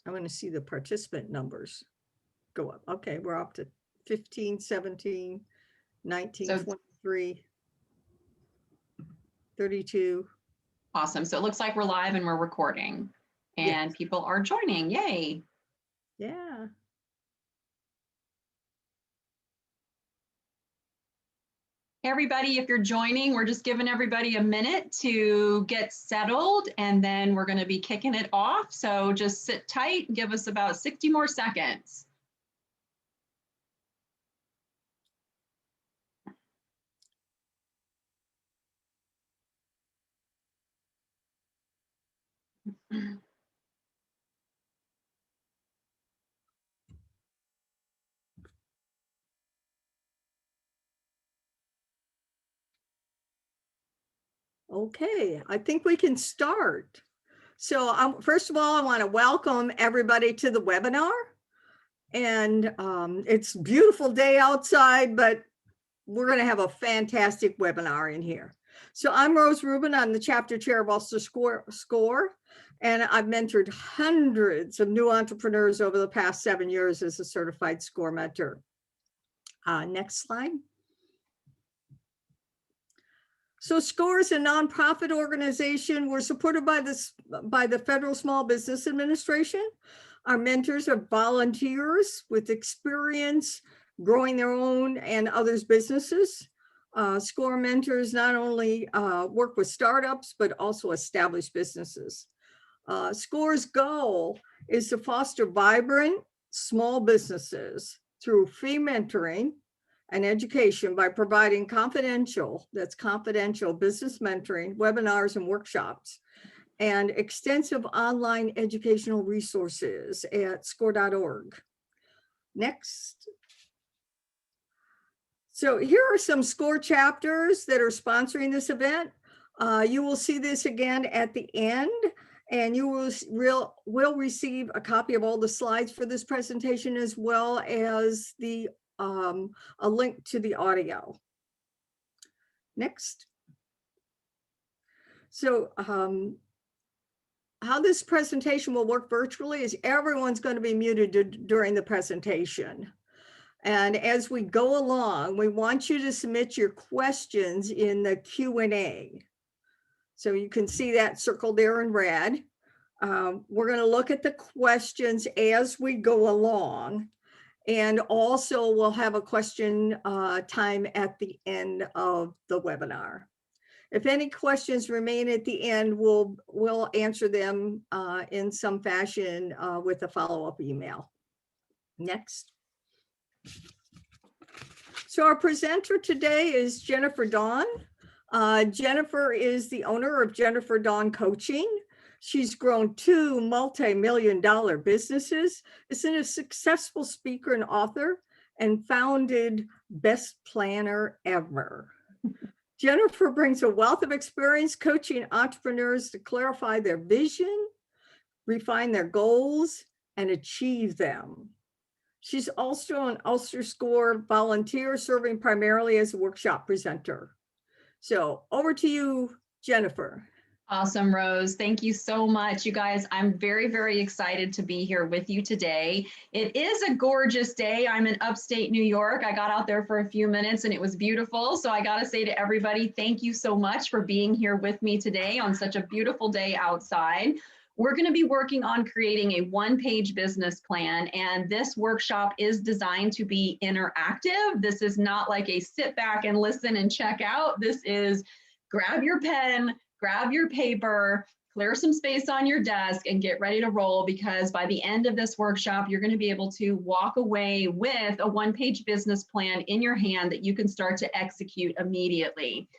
I want to see the participant numbers go up. Okay, we're up to 15, 17, 19, So 23, 32. awesome. So it looks like we're live and we're recording and people are joining. Yay. Yeah. Hey everybody, if you're joining, we're just giving everybody a minute to get settled and then we're going to be kicking it off. So just sit tight and give us about 60 more seconds. Okay, I think we can start. So first of all, I want to welcome everybody to the webinar. And it's a beautiful day outside, but we're going to have a fantastic webinar in here. So I'm Rose Rubin. I'm the chapter chair of Ulster SCORE, and I've mentored hundreds of new entrepreneurs over the past 7 years as a certified SCORE mentor. Next slide. So SCORE is a nonprofit organization. We're supported by the Federal Small Business Administration. Our mentors are volunteers with experience growing their own and others' businesses. SCORE mentors not only work with startups, but also established businesses. SCORE's goal is to foster vibrant small businesses through free mentoring and education by providing confidential business mentoring, webinars, and workshops, and extensive online educational resources at score.org. Next. So here are some SCORE chapters that are sponsoring this event. You will see this again at the end, and you will receive a copy of all the slides for this presentation, as well as a link to the audio. Next. So how this presentation will work virtually is everyone's going to be muted during the presentation. And as we go along, we want you to submit your questions in the Q&A. So you can see that circled there in red. We're going to look at the questions as we go along. And also we'll have a question time at the end of the webinar. If any questions remain at the end, we'll answer them in some fashion with a follow-up email. Next. So our presenter today is Jennifer Dawn. Jennifer is the owner of Jennifer Dawn Coaching. She's grown 2 multi-million-dollar businesses, is a successful speaker and author, and founded Best Planner Ever. Jennifer brings a wealth of experience coaching entrepreneurs to clarify their vision, refine their goals, and achieve them. She's also an Ulster SCORE volunteer, serving primarily as a workshop presenter. So over to you, Jennifer. Awesome, Rose. Thank you so much. You guys, I'm very, very excited to be here with you today. It is a gorgeous day. I'm in upstate New York. I got out there for a few minutes and it was beautiful. So I got to say to everybody, thank you so much for being here with me today on such a beautiful day outside. We're going to be working on creating a one-page business plan, and this workshop is designed to be interactive. This is not like a sit back and listen and check out. This is grab your pen, grab your paper, clear some space on your desk, and get ready to roll, because by the end of this workshop, you're going to be able to walk away with a one-page business plan in your hand that you can start to execute immediately.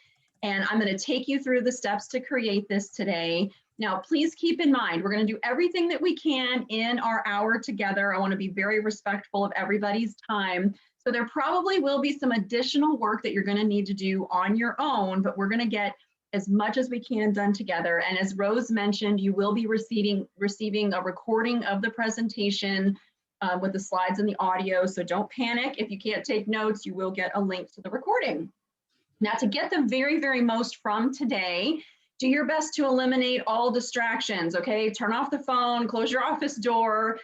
And I'm going to take you through the steps to create this today. Now, please keep in mind, we're going to do everything that we can in our hour together. I want to be very respectful of everybody's time. So there probably will be some additional work that you're going to need to do on your own, but we're going to get as much as we can done together. And as Rose mentioned, you will be receiving a recording of the presentation with the slides and the audio. So don't panic. If you can't take notes, you will get a link to the recording. Now, to get the very, very most from today, Do your best to eliminate all distractions, okay? Turn off the phone, close your office door,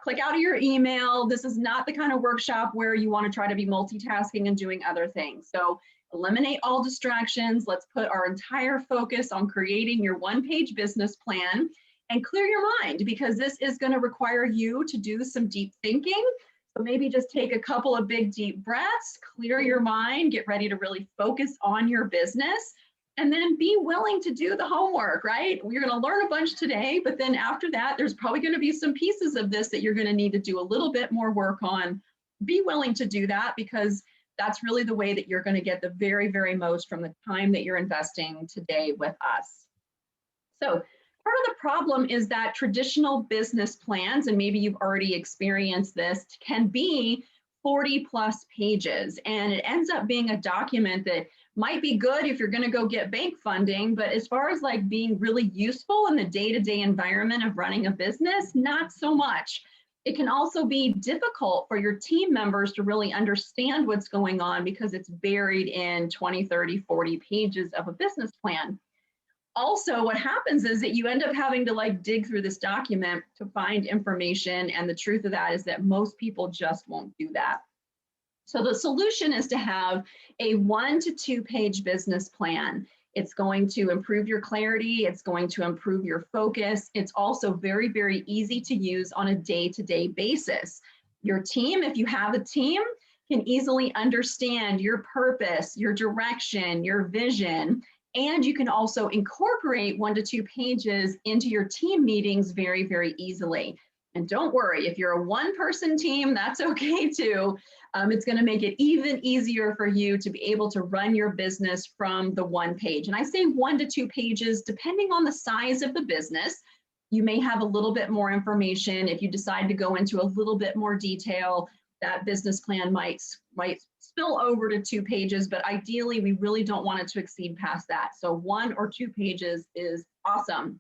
click out of your email. This is not the kind of workshop where you want to try to be multitasking and doing other things. So eliminate all distractions. Let's put our entire focus on creating your one-page business plan and clear your mind, because this is going to require you to do some deep thinking. So maybe just take a couple of big deep breaths, clear your mind, get ready to really focus on your business, and then be willing to do the homework, right? You're going to learn a bunch today, but then after that, there's probably going to be some pieces of this that you're going to need to do a little bit more work on. Be willing to do that, because that's really the way that you're going to get the very, very most from the time that you're investing today with us. So part of the problem is that traditional business plans, and maybe you've already experienced this, can be 40 plus pages, and it ends up being a document that might be good if you're going to go get bank funding, but as far as like being really useful in the day-to-day environment of running a business, not so much. It can also be difficult for your team members to really understand what's going on because it's buried in 20, 30, 40 pages of a business plan. Also, what happens is that you end up having to like dig through this document to find information. And the truth of that is that most people just won't do that. So the solution is to have a 1 to 2 page business plan. It's going to improve your clarity. It's going to improve your focus. It's also very, very easy to use on a day-to-day basis. Your team, if you have a team, can easily understand your purpose, your direction, your vision. And you can also incorporate 1 to 2 pages into your team meetings very, very easily. And don't worry, if you're a one-person team, that's okay too. It's going to make it even easier for you to be able to run your business from the 1 page. And I say 1 to 2 pages, depending on the size of the business. You may have a little bit more information. If you decide to go into a little bit more detail, that business plan might spill over to 2 pages, but ideally we really don't want it to exceed past that. So 1 or 2 pages is awesome.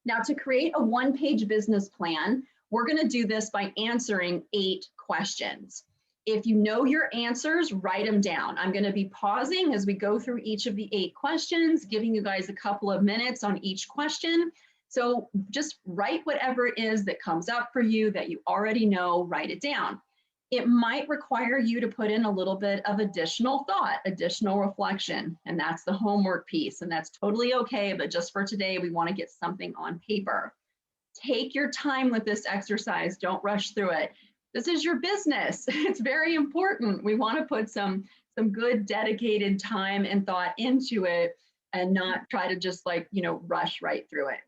Now, to create a 1-page business plan, we're going to do this by answering 8 questions. If you know your answers, write them down. I'm going to be pausing as we go through each of the 8 questions, giving you guys a couple of minutes on each question. So just write whatever it is that comes up for you that you already know, write it down. It might require you to put in a little bit of additional thought, additional reflection, and that's the homework piece, and that's totally okay, but just for today, we want to get something on paper. Take your time with this exercise. Don't rush through it. This is your business. It's very important. We want to put some good dedicated time and thought into it and not try to just rush right through it.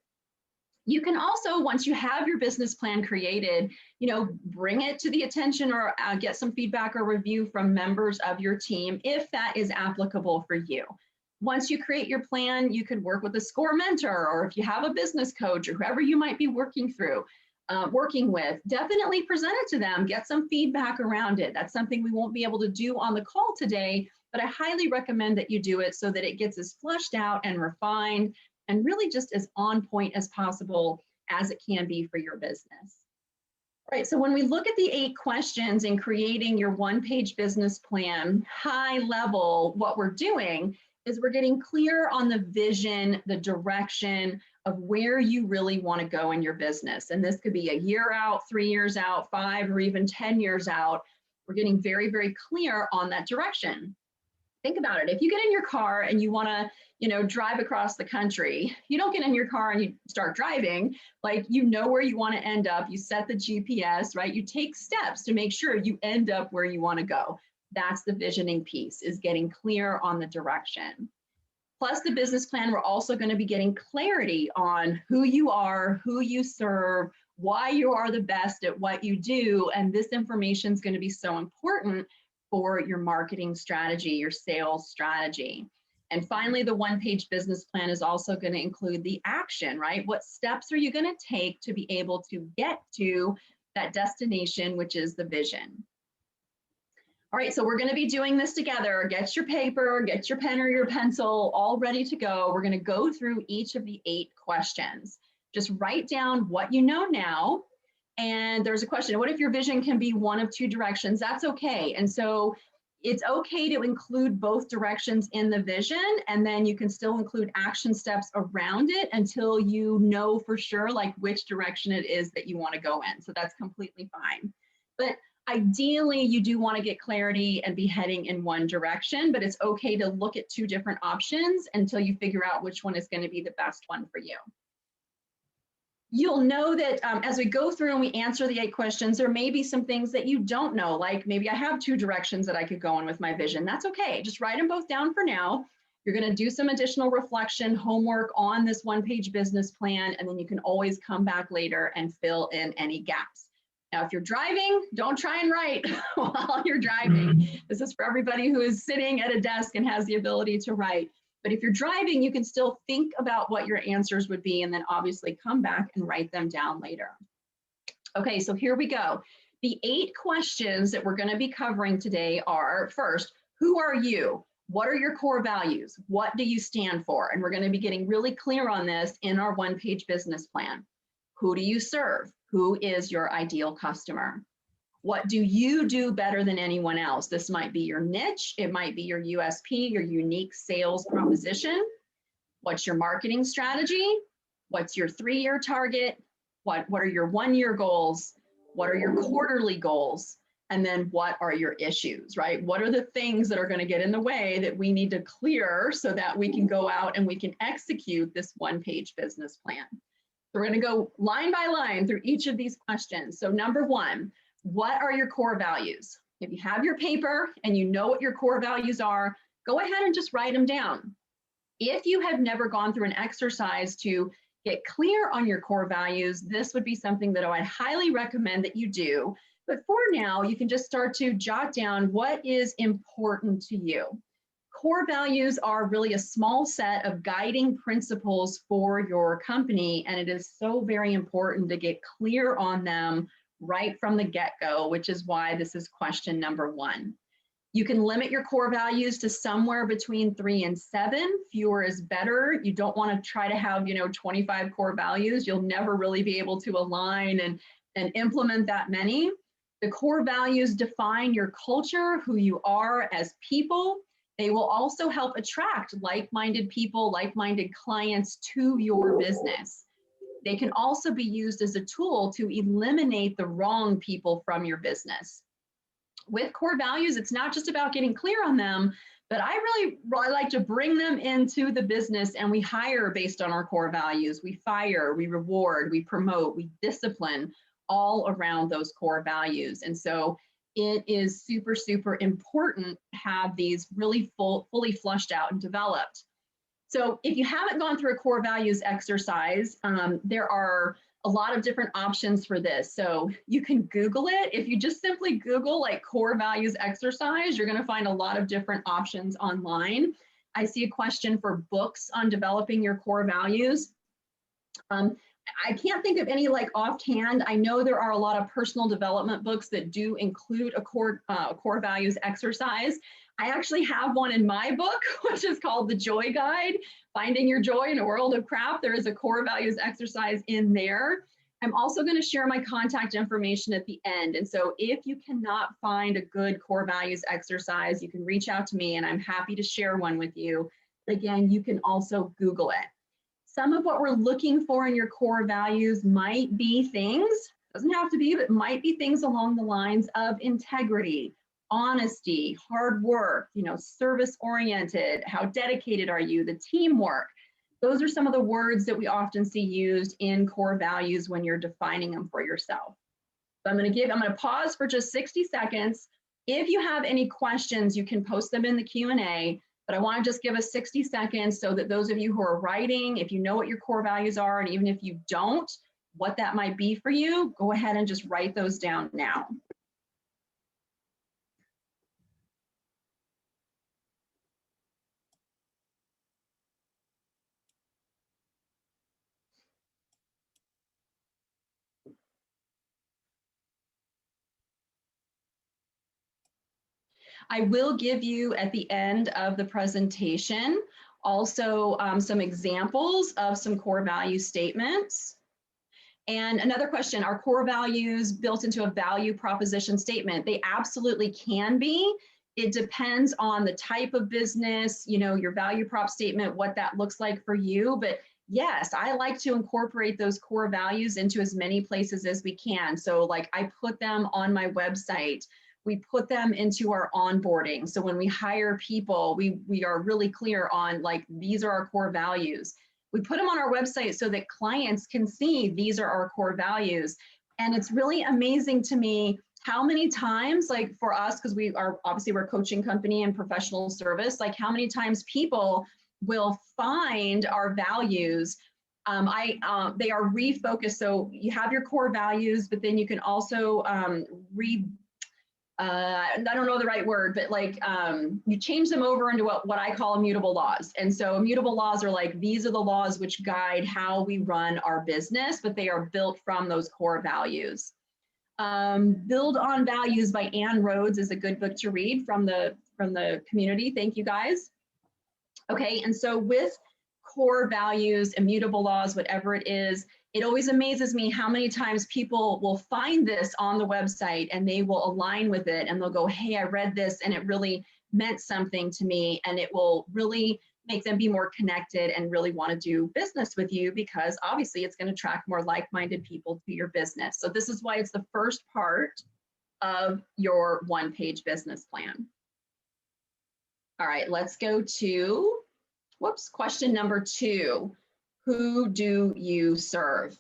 You can also, once you have your business plan created, bring it to the attention or get some feedback or review from members of your team if that is applicable for you. Once you create your plan, you could work with a SCORE mentor, or if you have a business coach or whoever you might be working with, definitely present it to them, get some feedback around it. That's something we won't be able to do on the call today, but I highly recommend that you do it so that it gets as fleshed out and refined and really just as on point as possible as it can be for your business. All right, so when we look at the 8 questions in creating your 1-page business plan, high level, what we're doing is we're getting clear on the vision, the direction of where you really want to go in your business. And this could be a year out, 3 years out, 5, or even 10 years out. We're getting very, very clear on that direction. Think about it. If you get in your car and you want to, drive across the country, you don't get in your car and you start driving. Like, where you want to end up. You set the GPS, right? You take steps to make sure you end up where you want to go. That's the visioning piece, is getting clear on the direction. Plus the business plan, we're also going to be getting clarity on who you are, who you serve, why you are the best at what you do. And this information is going to be so important for your marketing strategy, your sales strategy. And finally, the 1-page business plan is also going to include the action, right? What steps are you going to take to be able to get to that destination, which is the vision? All right, so we're going to be doing this together. Get your paper, get your pen or your pencil, all ready to go. We're going to go through each of the 8 questions. Just write down what you know now. And there's a question, what if your vision can be one of 2 directions? That's okay. And so It's okay to include both directions in the vision, and then you can still include action steps around it until you know for sure like which direction it is that you want to go in. So that's completely fine. But ideally, you do want to get clarity and be heading in one direction, but it's okay to look at two different options until you figure out which one is going to be the best one for you. You'll know that as we go through and we answer the 8 questions, there may be some things that you don't know, like maybe I have 2 directions that I could go in with my vision. That's okay. Just write them both down for now. You're going to do some additional reflection, homework on this one-page business plan, and then you can always come back later and fill in any gaps. Now, if you're driving, don't try and write while you're driving. This is for everybody who is sitting at a desk and has the ability to write. But if you're driving, you can still think about what your answers would be and then obviously come back and write them down later. Okay, so here we go. The 8 questions that we're going to be covering today are, first, who are you? What are your core values? What do you stand for? And we're going to be getting really clear on this in our one-page business plan. Who do you serve? Who is your ideal customer? What do you do better than anyone else? This might be your niche. It might be your USP, your unique sales proposition. What's your marketing strategy? What's your 3-year target? What are your 1-year goals? What are your quarterly goals? And then what are your issues, right? What are the things that are going to get in the way that we need to clear so that we can go out and we can execute this one-page business plan? So we're going to go line by line through each of these questions. So number 1, what are your core values? If you have your paper and you know what your core values are, go ahead and just write them down. If you have never gone through an exercise to get clear on your core values, this would be something that I would highly recommend that you do. But for now, you can just start to jot down what is important to you. Core values are really a small set of guiding principles for your company, and it is so very important to get clear on them right from the get-go, which is why this is question number 1. You can limit your core values to somewhere between 3 and 7. Fewer is better. You don't want to try to have, 25 core values. You'll never really be able to align and implement that many. The core values define your culture, who you are as people. They will also help attract like-minded people, like-minded clients to your business. They can also be used as a tool to eliminate the wrong people from your business. With core values, it's not just about getting clear on them, but I really like to bring them into the business, and we hire based on our core values. We fire, we reward, we promote, we discipline, all around those core values. And so it is super, super important to have these really fully flushed out and developed. So if you haven't gone through a core values exercise, there are a lot of different options for this. So you can Google it. If you just simply Google like core values exercise, you're going to find a lot of different options online. I see a question for books on developing your core values. I can't think of any like offhand. I know there are a lot of personal development books that do include a core values exercise. I actually have one in my book, which is called The Joy Guide, Finding Your Joy in a World of Crap. There is a core values exercise in there. I'm also going to share my contact information at the end. And so if you cannot find a good core values exercise, you can reach out to me and I'm happy to share one with you. But again, you can also Google it. Some of what we're looking for in your core values might be things, doesn't have to be, but might be things along the lines of integrity, honesty, hard work, service oriented, how dedicated are you, the teamwork. Those are some of the words that we often see used in core values when you're defining them for yourself. So I'm going to pause for just 60 seconds. If you have any questions, you can post them in the Q&A, but I want to just give us 60 seconds so that those of you who are writing, if you know what your core values are, and even if you don't, what that might be for you, go ahead and just write those down now. I will give you at the end of the presentation also some examples of some core value statements. And another question, are core values built into a value proposition statement? They absolutely can be. It depends on the type of business, you know, your value prop statement, what that looks like for you. But yes, I like to incorporate those core values into as many places as we can. So like I put them on my website. We put them into our onboarding. So when we hire people, we are really clear on like, these are our core values. We put them on our website so that clients can see these are our core values. And it's really amazing to me how many times, like for us, because we are obviously we're a coaching company and professional service, like how many times people will find our values. They are refocused. So you have your core values, but then you can also I don't know the right word, but like you change them over into what I call immutable laws. And so immutable laws are like, these are the laws which guide how we run our business, but they are built from those core values. Build on Values by Ann Rhodes is a good book to read from the community. Thank you guys. Okay, and so with core values, immutable laws, whatever it is, it always amazes me how many times people will find this on the website and they will align with it and they'll go, hey, I read this and it really meant something to me, and it will really make them be more connected and really want to do business with you, because obviously it's going to attract more like-minded people to your business. So this is why it's the first part of your one-page business plan. All right, let's go to, question number 2. Who do you serve?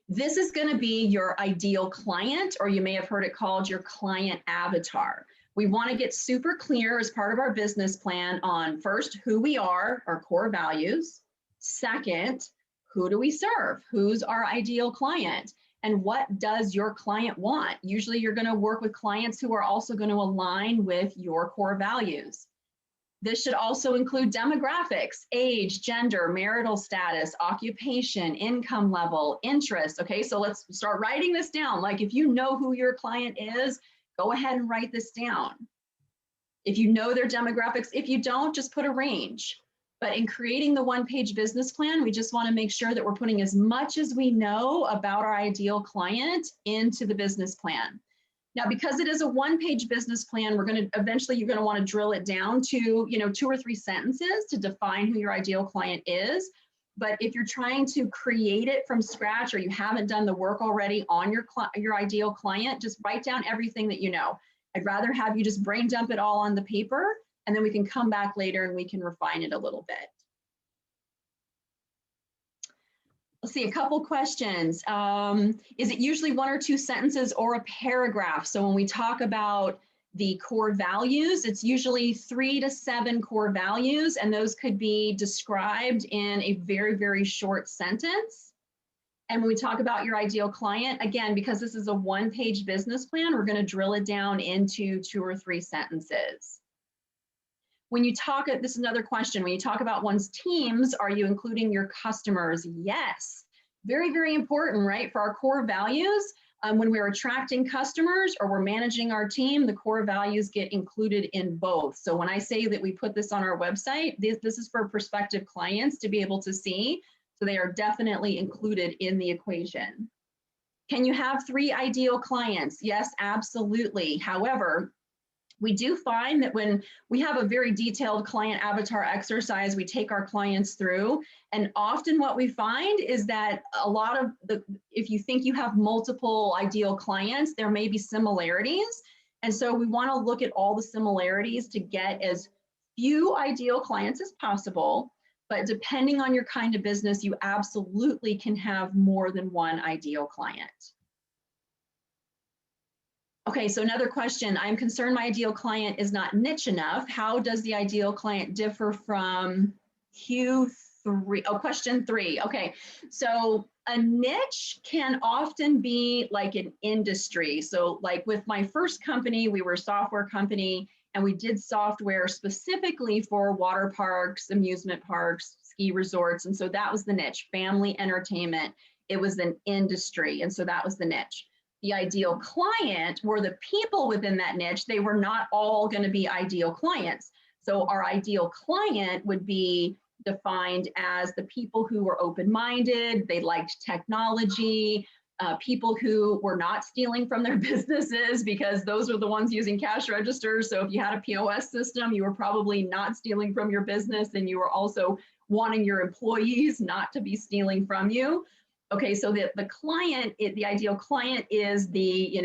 This is going to be your ideal client, or you may have heard it called your client avatar. We want to get super clear as part of our business plan on first, who we are, our core values. Second, who do we serve? Who's our ideal client? And what does your client want? Usually you're going to work with clients who are also going to align with your core values. This should also include demographics, age, gender, marital status, occupation, income level, interest. Okay, so let's start writing this down. Like if you know who your client is, go ahead and write this down. If you know their demographics, if you don't, just put a range. But in creating the one-page business plan, we just want to make sure that we're putting as much as we know about our ideal client into the business plan. Now, because it is a one-page business plan, you're going to want to drill it down to, 2 or 3 sentences to define who your ideal client is. But if you're trying to create it from scratch, or you haven't done the work already on your ideal client, just write down everything that you know. I'd rather have you just brain dump it all on the paper, and then we can come back later and we can refine it a little bit. Let's see, a couple questions. Is it usually 1 or 2 sentences or a paragraph? So when we talk about the core values, it's usually 3 to 7 core values, and those could be described in a very, very short sentence. And when we talk about your ideal client, again, because this is a one-page business plan, we're going to drill it down into 2 or 3 sentences. When you talk, this is another question, when you talk about one's teams, are you including your customers? Yes, very, very important, right? For our core values, when we're attracting customers or we're managing our team, the core values get included in both. So when I say that we put this on our website, this is for prospective clients to be able to see. So they are definitely included in the equation. Can you have 3 ideal clients? Yes, absolutely. However, we do find that when we have a very detailed client avatar exercise, we take our clients through, and often what we find is that a lot of if you think you have multiple ideal clients, there may be similarities. And so we want to look at all the similarities to get as few ideal clients as possible. But depending on your kind of business, you absolutely can have more than 1 ideal client. Okay, so another question. I'm concerned my ideal client is not niche enough. How does the ideal client differ from Q3? Oh, question 3. Okay, so a niche can often be like an industry. So like with my first company, we were a software company, and we did software specifically for water parks, amusement parks, ski resorts. And so that was the niche, family entertainment. It was an industry, and so that was the niche. The ideal client were the people within that niche. They were not all going to be ideal clients. So our ideal client would be defined as the people who were open-minded, they liked technology, people who were not stealing from their businesses, because those are the ones using cash registers. So if you had a POS system, you were probably not stealing from your business, and you were also wanting your employees not to be stealing from you. Okay, so the client, the ideal client is the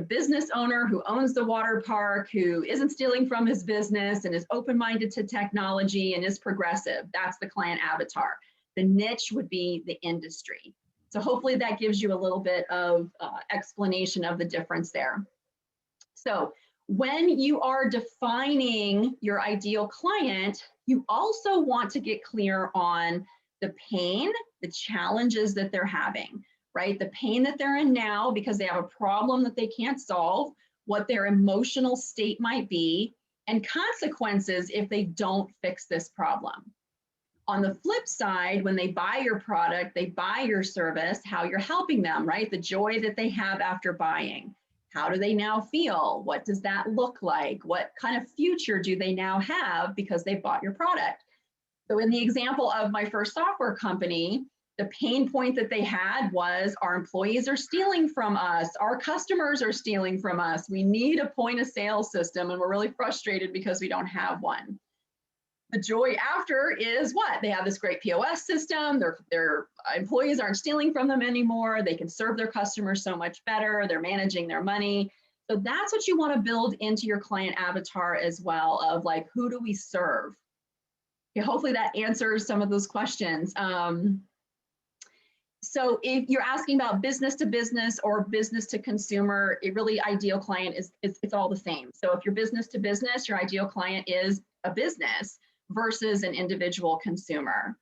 business owner who owns the water park, who isn't stealing from his business and is open-minded to technology and is progressive. That's the client avatar. The niche would be the industry. So hopefully that gives you a little bit of explanation of the difference there. So when you are defining your ideal client, you also want to get clear on the pain, the challenges that they're having, right? The pain that they're in now because they have a problem that they can't solve, what their emotional state might be, and consequences if they don't fix this problem. On the flip side, when they buy your product, they buy your service, how you're helping them, right? The joy that they have after buying. How do they now feel? What does that look like? What kind of future do they now have because they bought your product? So in the example of my first software company, the pain point that they had was our employees are stealing from us. Our customers are stealing from us. We need a point of sale system, and we're really frustrated because we don't have one. The joy after is what? They have this great POS system. Their employees aren't stealing from them anymore. They can serve their customers so much better. They're managing their money. So that's what you want to build into your client avatar as well, of like, who do we serve? Okay, hopefully that answers some of those questions. So if you're asking about business to business or business to consumer, a really ideal client is it's all the same. So if you're business to business, your ideal client is a business versus an individual consumer.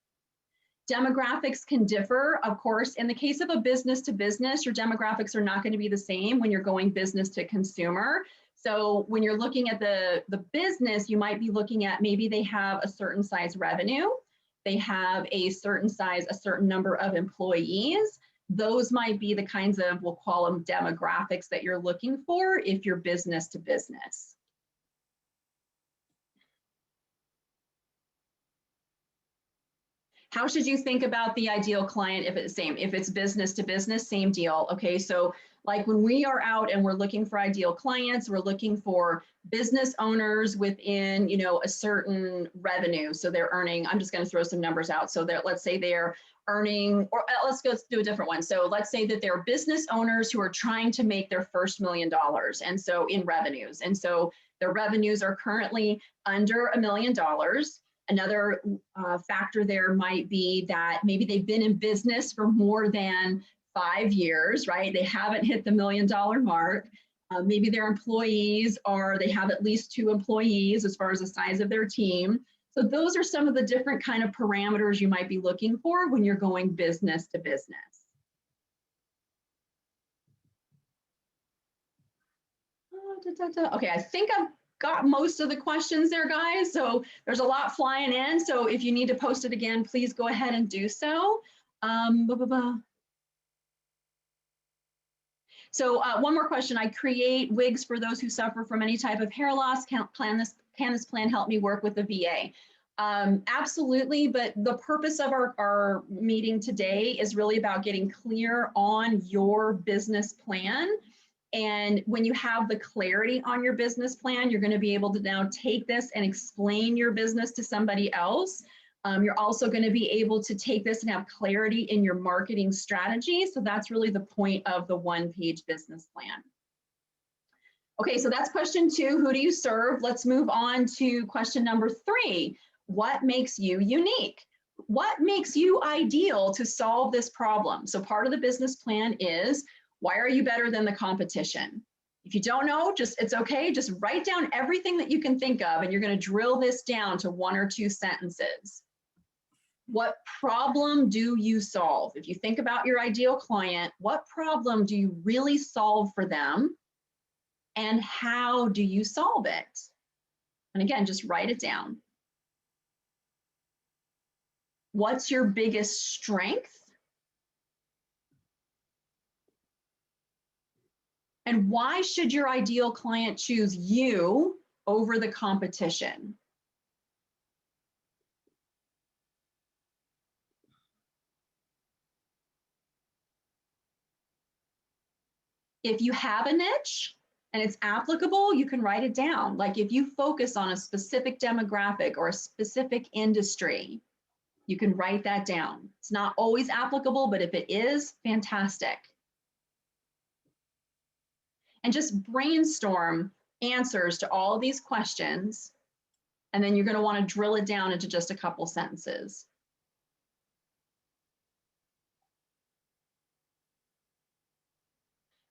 Demographics can differ, of course. In the case of a business to business, your demographics are not going to be the same when you're going business to consumer. So when you're looking at the business, you might be looking at maybe they have a certain size revenue, they have a certain size, a certain number of employees. Those might be the kinds of, we'll call them demographics that you're looking for if you're business to business. How should you think about the ideal client if it's the same? If it's business to business, same deal. Okay, so like when we are out and we're looking for ideal clients, we're looking for business owners within, a certain revenue. So they're earning, I'm just going to throw some numbers out. So that let's say they're earning, or let's go do a different one. So let's say that they're business owners who are trying to make their first $1 million. And so in revenues, and so their revenues are currently under $1 million. Another factor there might be that maybe they've been in business for more than 5 years, right? They haven't hit the $1 million mark. Maybe their employees they have at least 2 employees as far as the size of their team. So those are some of the different kind of parameters you might be looking for when you're going business to business. Okay, I think I've got most of the questions there, guys. So there's a lot flying in. So if you need to post it again, please go ahead and do so. So one more question. I create wigs for those who suffer from any type of hair loss. Can this plan help me work with the VA? Absolutely, but the purpose of our meeting today is really about getting clear on your business plan. And when you have the clarity on your business plan, you're going to be able to now take this and explain your business to somebody else. You're also going to be able to take this and have clarity in your marketing strategy. So that's really the point of the one-page business plan. Okay, so that's question 2. Who do you serve? Let's move on to question number 3. What makes you unique? What makes you ideal to solve this problem? So part of the business plan is, why are you better than the competition? If you don't know, it's okay. Just write down everything that you can think of, and you're going to drill this down to 1 or 2 sentences. What problem do you solve? If you think about your ideal client, what problem do you really solve for them? And how do you solve it? And again, just write it down. What's your biggest strength? And why should your ideal client choose you over the competition? If you have a niche and it's applicable, you can write it down. Like if you focus on a specific demographic or a specific industry, you can write that down. It's not always applicable, but if it is, fantastic. And just brainstorm answers to all of these questions. And then you're going to want to drill it down into just a couple sentences.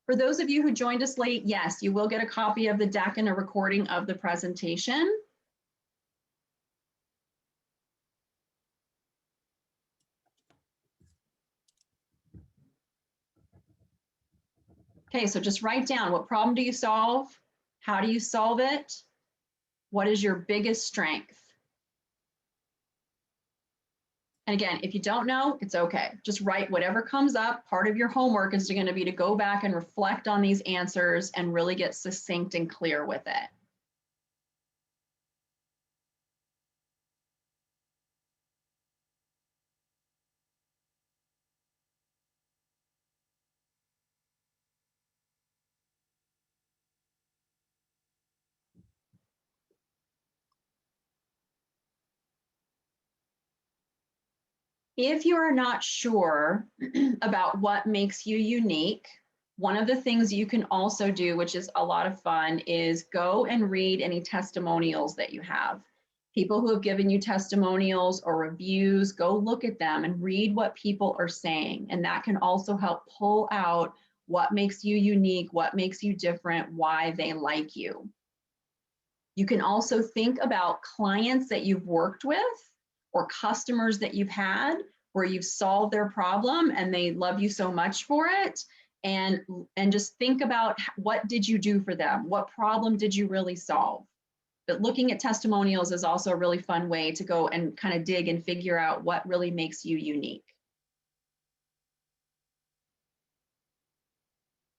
For those of you who joined us late, yes, you will get a copy of the deck and a recording of the presentation. Okay, so just write down, what problem do you solve? How do you solve it? What is your biggest strength? And again, if you don't know, it's okay. Just write whatever comes up. Part of your homework is going to be to go back and reflect on these answers and really get succinct and clear with it. If you are not sure about what makes you unique, one of the things you can also do, which is a lot of fun, is go and read any testimonials that you have. People who have given you testimonials or reviews, go look at them and read what people are saying. And that can also help pull out what makes you unique, what makes you different, why they like you. You can also think about clients that you've worked with or customers that you've had where you've solved their problem and they love you so much for it. And just think about, what did you do for them? What problem did you really solve? But looking at testimonials is also a really fun way to go and kind of dig and figure out what really makes you unique.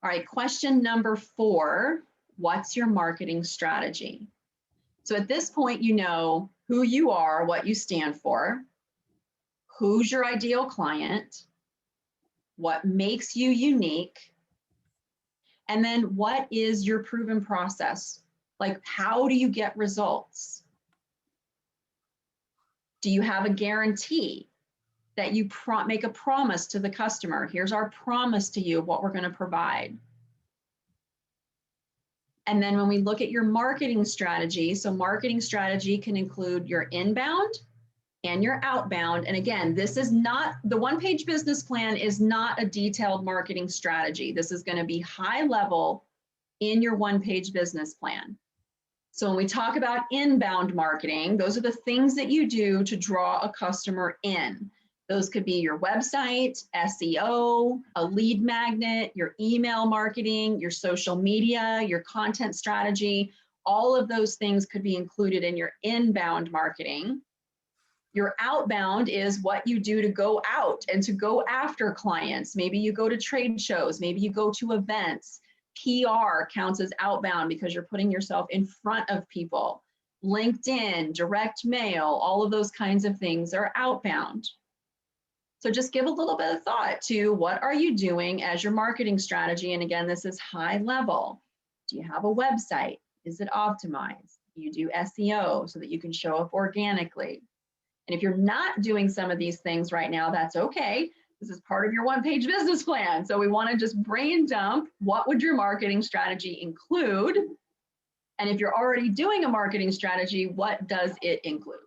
All right, question number 4, what's your marketing strategy? So at this point, you know who you are, what you stand for, who's your ideal client, what makes you unique, and then what is your proven process? Like, how do you get results? Do you have a guarantee that you make a promise to the customer? Here's our promise to you of what we're going to provide. And then when we look at your marketing strategy, so marketing strategy can include your inbound and your outbound. And again, this is not, the one-page business plan is not a detailed marketing strategy. This is going to be high level in your one-page business plan. So when we talk about inbound marketing, those are the things that you do to draw a customer in. Those could be your website, SEO, a lead magnet, your email marketing, your social media, your content strategy. All of those things could be included in your inbound marketing. Your outbound is what you do to go out and to go after clients. Maybe you go to trade shows, maybe you go to events. PR counts as outbound because you're putting yourself in front of people. LinkedIn, direct mail, all of those kinds of things are outbound. So just give a little bit of thought to, what are you doing as your marketing strategy? And again, this is high level. Do you have a website? Is it optimized? Do you do SEO so that you can show up organically? And if you're not doing some of these things right now, that's okay. This is part of your one-page business plan. So we want to just brain dump, what would your marketing strategy include? And if you're already doing a marketing strategy, what does it include?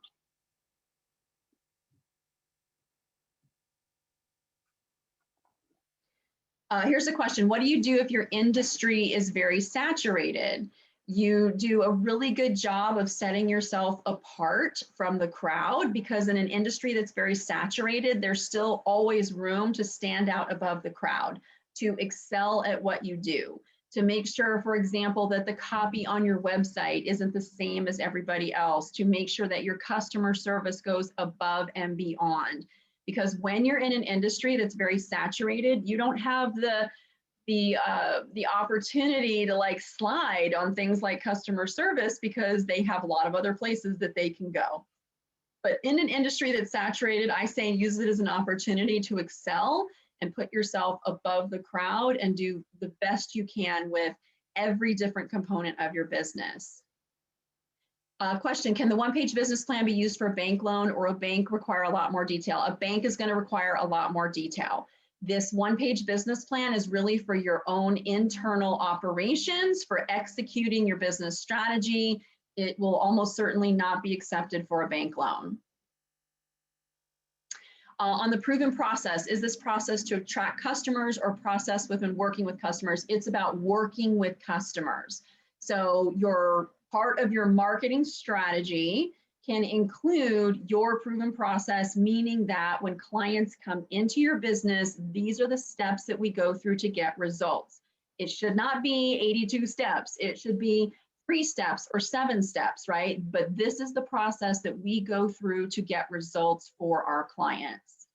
Here's a question. What do you do if your industry is very saturated? You do a really good job of setting yourself apart from the crowd, because in an industry that's very saturated, there's still always room to stand out above the crowd, to excel at what you do, to make sure, for example, that the copy on your website isn't the same as everybody else, to make sure that your customer service goes above and beyond. Because when you're in an industry that's very saturated, you don't have the opportunity to like slide on things like customer service, because they have a lot of other places that they can go. But in an industry that's saturated, I say use it as an opportunity to excel and put yourself above the crowd and do the best you can with every different component of your business. Question, can the one-page business plan be used for a bank loan, or a bank require a lot more detail? A bank is going to require a lot more detail. This one-page business plan is really for your own internal operations, for executing your business strategy. It will almost certainly not be accepted for a bank loan. On the proven process, is this process to attract customers or process within working with customers? It's about working with customers. So your part of your marketing strategy can include your proven process, meaning that when clients come into your business, these are the steps that we go through to get results. It should not be 82 steps. It should be 3 steps or 7 steps, right? But this is the process that we go through to get results for our clients.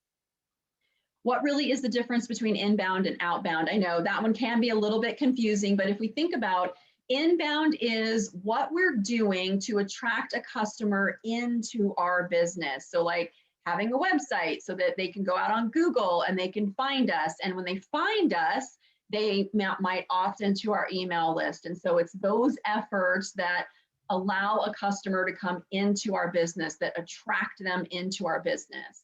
What really is the difference between inbound and outbound? I know that one can be a little bit confusing, but if we think about inbound is what we're doing to attract a customer into our business. So like having a website so that they can go out on Google and they can find us. And when they find us, they might opt into our email list. And so it's those efforts that allow a customer to come into our business, that attract them into our business.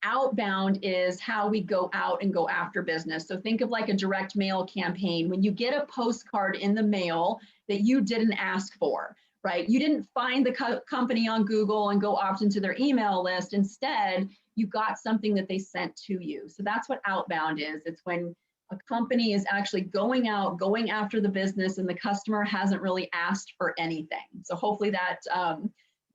Outbound is how we go out and go after business. So think of like a direct mail campaign. When you get a postcard in the mail that you didn't ask for, right? You didn't find the company on Google and go opt into their email list. Instead, you got something that they sent to you. So that's what outbound is. It's when a company is actually going out, going after the business, and the customer hasn't really asked for anything. So hopefully that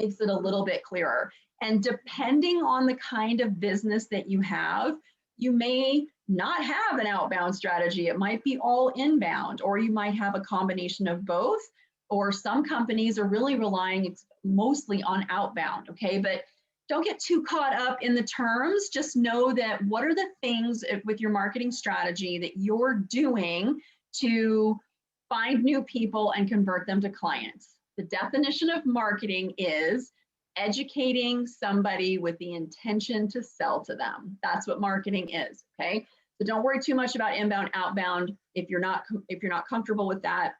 makes it a little bit clearer. And depending on the kind of business that you have, you may not have an outbound strategy. It might be all inbound, or you might have a combination of both, or some companies are really relying mostly on outbound, okay? But don't get too caught up in the terms. Just know that what are the things with your marketing strategy that you're doing to find new people and convert them to clients. The definition of marketing is educating somebody with the intention to sell to them. That's what marketing is, okay? So don't worry too much about inbound, outbound if you're not comfortable with that,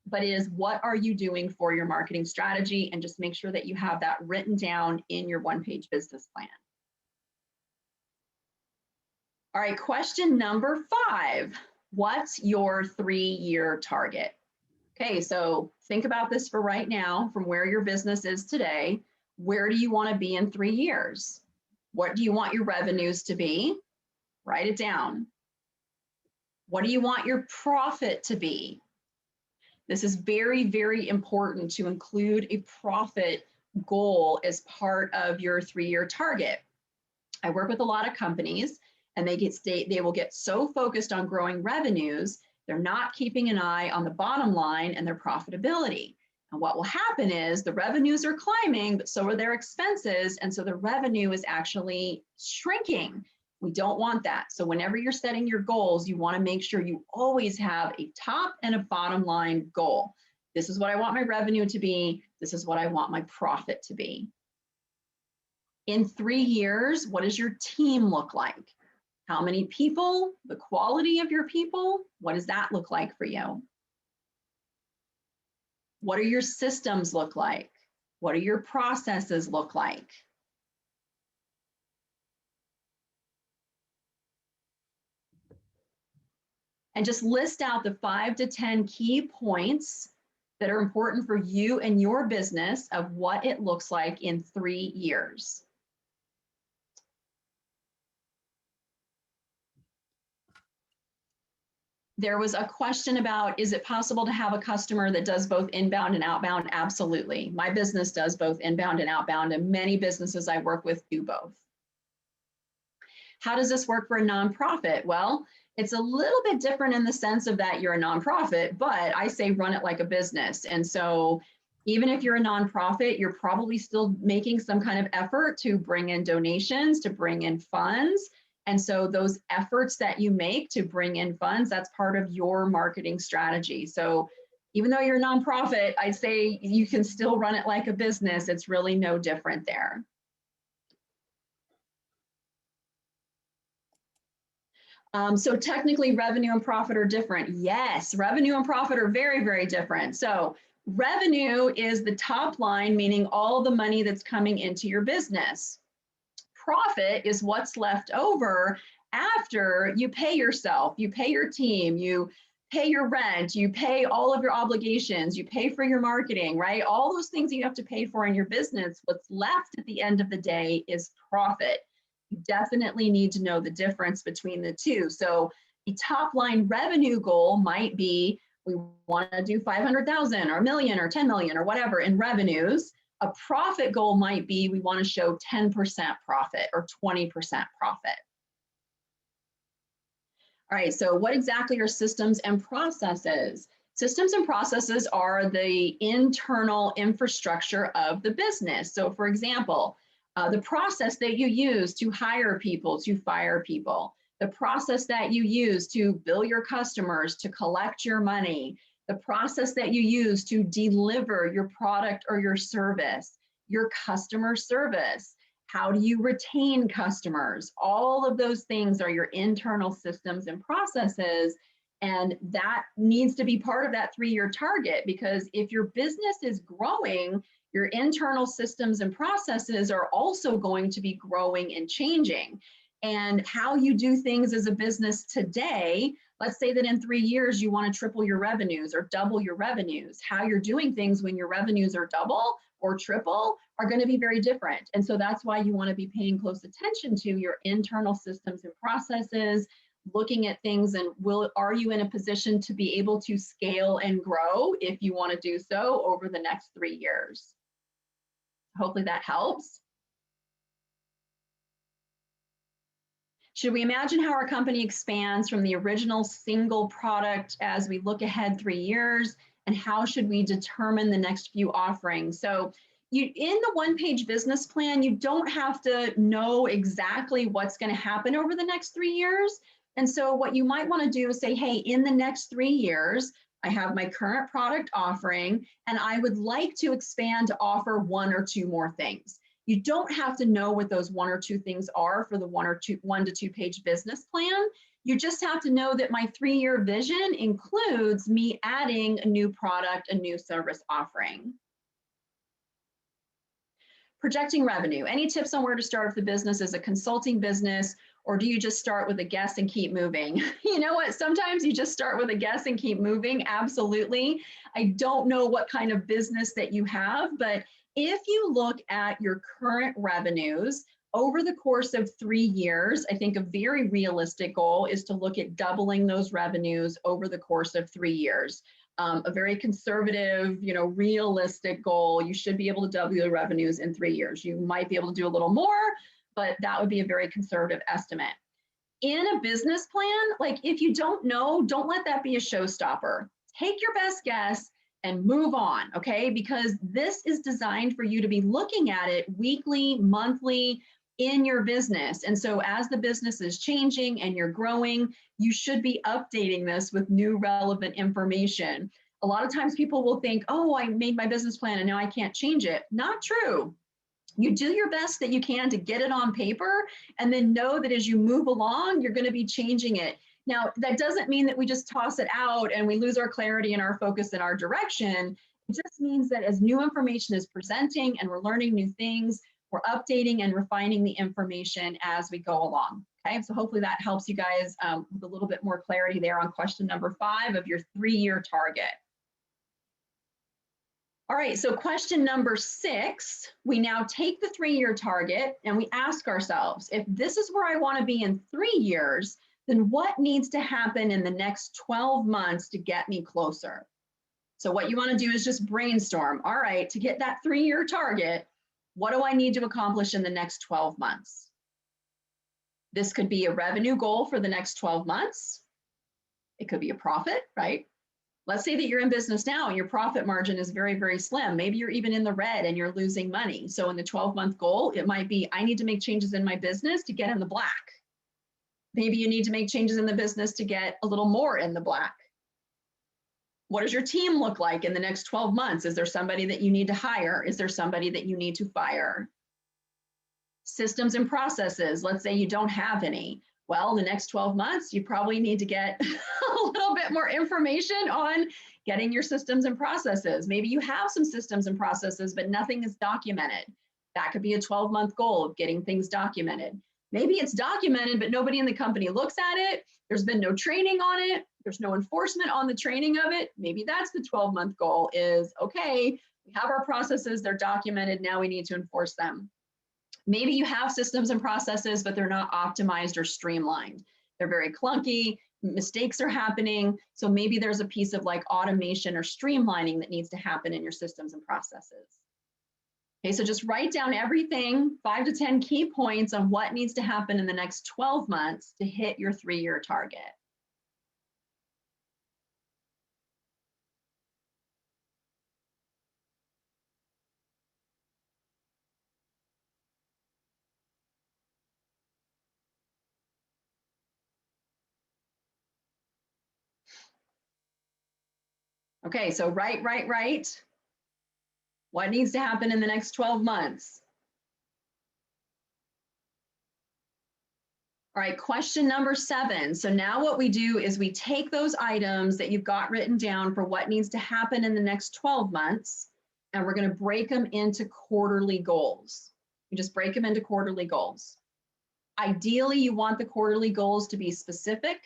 but it is what are you doing for your marketing strategy, and just make sure that you have that written down in your one-page business plan. All right, question number 5. What's your 3-year target? Okay, so think about this for right now, from where your business is today. Where do you want to be in 3 years? What do you want your revenues to be? Write it down. What do you want your profit to be? This is very, very important to include a profit goal as part of your 3-year target. I work with a lot of companies, and they will get so focused on growing revenues, they're not keeping an eye on the bottom line and their profitability. And what will happen is the revenues are climbing, but so are their expenses. And so the revenue is actually shrinking. We don't want that. So whenever you're setting your goals, you want to make sure you always have a top and a bottom line goal. This is what I want my revenue to be. This is what I want my profit to be. In 3 years, what does your team look like? How many people? The quality of your people? What does that look like for you? What do your systems look like? What do your processes look like? And just list out the 5 to 10 key points that are important for you and your business of what it looks like in 3 years. There was a question about, is it possible to have a customer that does both inbound and outbound? Absolutely. My business does both inbound and outbound, and many businesses I work with do both. How does this work for a nonprofit? Well, it's a little bit different in the sense of that you're a nonprofit, but I say run it like a business. And so even if you're a nonprofit, you're probably still making some kind of effort to bring in donations, to bring in funds. And so those efforts that you make to bring in funds, that's part of your marketing strategy. So even though you're a nonprofit, I'd say you can still run it like a business. It's really no different there. So technically revenue and profit are different. Yes, revenue and profit are very, very different. So revenue is the top line, meaning all the money that's coming into your business. Profit is what's left over after you pay yourself, you pay your team, you pay your rent, you pay all of your obligations, you pay for your marketing, right? All those things you have to pay for in your business, what's left at the end of the day is profit. You definitely need to know the difference between the two. So the top line revenue goal might be we want to do 500,000 or a million or 10 million or whatever in revenues. A profit goal might be we want to show 10% profit or 20% profit. All right, so what exactly are systems and processes? Systems and processes are the internal infrastructure of the business. So for example, the process that you use to hire people, to fire people, the process that you use to bill your customers, to collect your money, the process that you use to deliver your product or your service, your customer service. How do you retain customers? All of those things are your internal systems and processes. And that needs to be part of that 3-year target, because if your business is growing, your internal systems and processes are also going to be growing and changing. And how you do things as a business today, let's say that in 3 years, you want to triple your revenues or double your revenues. How you're doing things when your revenues are double or triple are going to be very different. And so that's why you want to be paying close attention to your internal systems and processes, looking at things and are you in a position to be able to scale and grow if you want to do so over the next 3 years. Hopefully that helps. Should we imagine how our company expands from the original single product as we look ahead 3 years? And how should we determine the next few offerings? So in the one-page business plan, you don't have to know exactly what's going to happen over the next 3 years. And so what you might want to do is say, hey, in the next 3 years, I have my current product offering, and I would like to expand to offer 1 or 2 more things. You don't have to know what those 1 or 2 things are for the 1 to 2 page business plan. You just have to know that my 3-year vision includes me adding a new product, a new service offering. Projecting revenue. Any tips on where to start if the business is a consulting business, or do you just start with a guess and keep moving? You know what? Sometimes you just start with a guess and keep moving. Absolutely. I don't know what kind of business that you have, but if you look at your current revenues over the course of 3 years, I think a very realistic goal is to look at doubling those revenues over the course of 3 years. A very conservative, realistic goal. You should be able to double your revenues in 3 years. You might be able to do a little more, but that would be a very conservative estimate. In a business plan, like if you don't know, don't let that be a showstopper. Take your best guess and move on, okay? Because this is designed for you to be looking at it weekly, monthly in your business. And so as the business is changing and you're growing, you should be updating this with new relevant information. A lot of times people will think, oh, I made my business plan and now I can't change it. Not true. You do your best that you can to get it on paper, and then know that as you move along, you're going to be changing it. Now, that doesn't mean that we just toss it out and we lose our clarity and our focus and our direction. It just means that as new information is presenting and we're learning new things, we're updating and refining the information as we go along. Okay, so hopefully that helps you guys with a little bit more clarity there on question number 5 of your 3-year target. All right, so question number 6, we now take the 3-year target and we ask ourselves, if this is where I want to be in 3 years, then what needs to happen in the next 12 months to get me closer? So what you want to do is just brainstorm. All right, to get that 3-year target, what do I need to accomplish in the next 12 months? This could be a revenue goal for the next 12 months. It could be a profit, right? Let's say that you're in business now and your profit margin is very, very slim. Maybe you're even in the red and you're losing money. So in the 12-month goal, it might be, I need to make changes in my business to get in the black. Maybe you need to make changes in the business to get a little more in the black. What does your team look like in the next 12 months? Is there somebody that you need to hire? Is there somebody that you need to fire? Systems and processes, let's say you don't have any. Well, the next 12 months, you probably need to get a little bit more information on getting your systems and processes. Maybe you have some systems and processes, but nothing is documented. That could be a 12-month goal of getting things documented. Maybe it's documented, but nobody in the company looks at it. There's been no training on it. There's no enforcement on the training of it. Maybe that's the 12-month goal is, okay, we have our processes, they're documented, now we need to enforce them. Maybe you have systems and processes, but they're not optimized or streamlined. They're very clunky, mistakes are happening. So maybe there's a piece of like automation or streamlining that needs to happen in your systems and processes. Okay, so just write down everything, 5 to 10 key points on what needs to happen in the next 12 months to hit your 3-year target. Okay, so write. What needs to happen in the next 12 months? All right, question number 7. So now what we do is we take those items that you've got written down for what needs to happen in the next 12 months, and we're going to break them into quarterly goals. You just break them into quarterly goals. Ideally, you want the quarterly goals to be specific,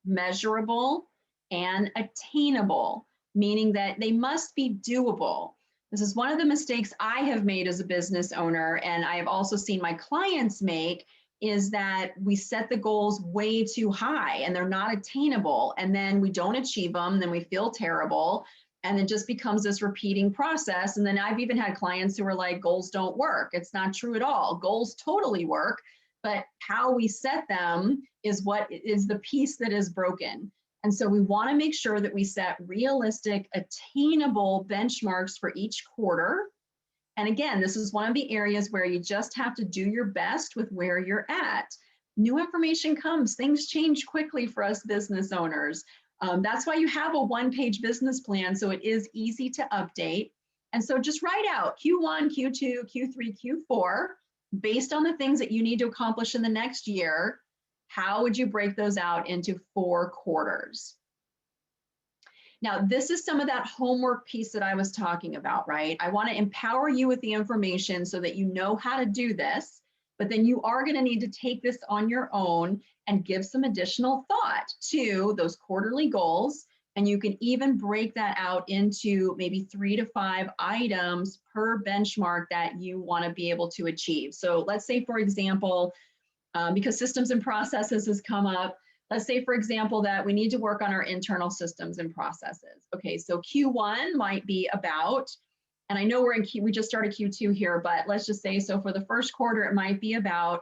measurable, and attainable, meaning that they must be doable. This is one of the mistakes I have made as a business owner, and I have also seen my clients make, is that we set the goals way too high and they're not attainable, and then we don't achieve them, then we feel terrible, and it just becomes this repeating process. And then I've even had clients who are like, goals don't work. It's not true at all. Goals totally work, but how we set them is what is the piece that is broken. And so we want to make sure that we set realistic, attainable benchmarks for each quarter. And again, this is one of the areas where you just have to do your best with where you're at. New information comes, things change quickly for us business owners. That's why you have a 1-page business plan, so it is easy to update. And so just write out Q1, Q2, Q3, Q4, based on the things that you need to accomplish in the next year. How would you break those out into 4 quarters? Now, this is some of that homework piece that I was talking about, right? I want to empower you with the information so that you know how to do this, but then you are going to need to take this on your own and give some additional thought to those quarterly goals. And you can even break that out into maybe 3 to 5 items per benchmark that you want to be able to achieve. So let's say, for example, because systems and processes has come up, let's say, for example, that we need to work on our internal systems and processes. Okay, so Q1 might be about, and I know we just started Q2 here, but let's just say, so for the first quarter, it might be about,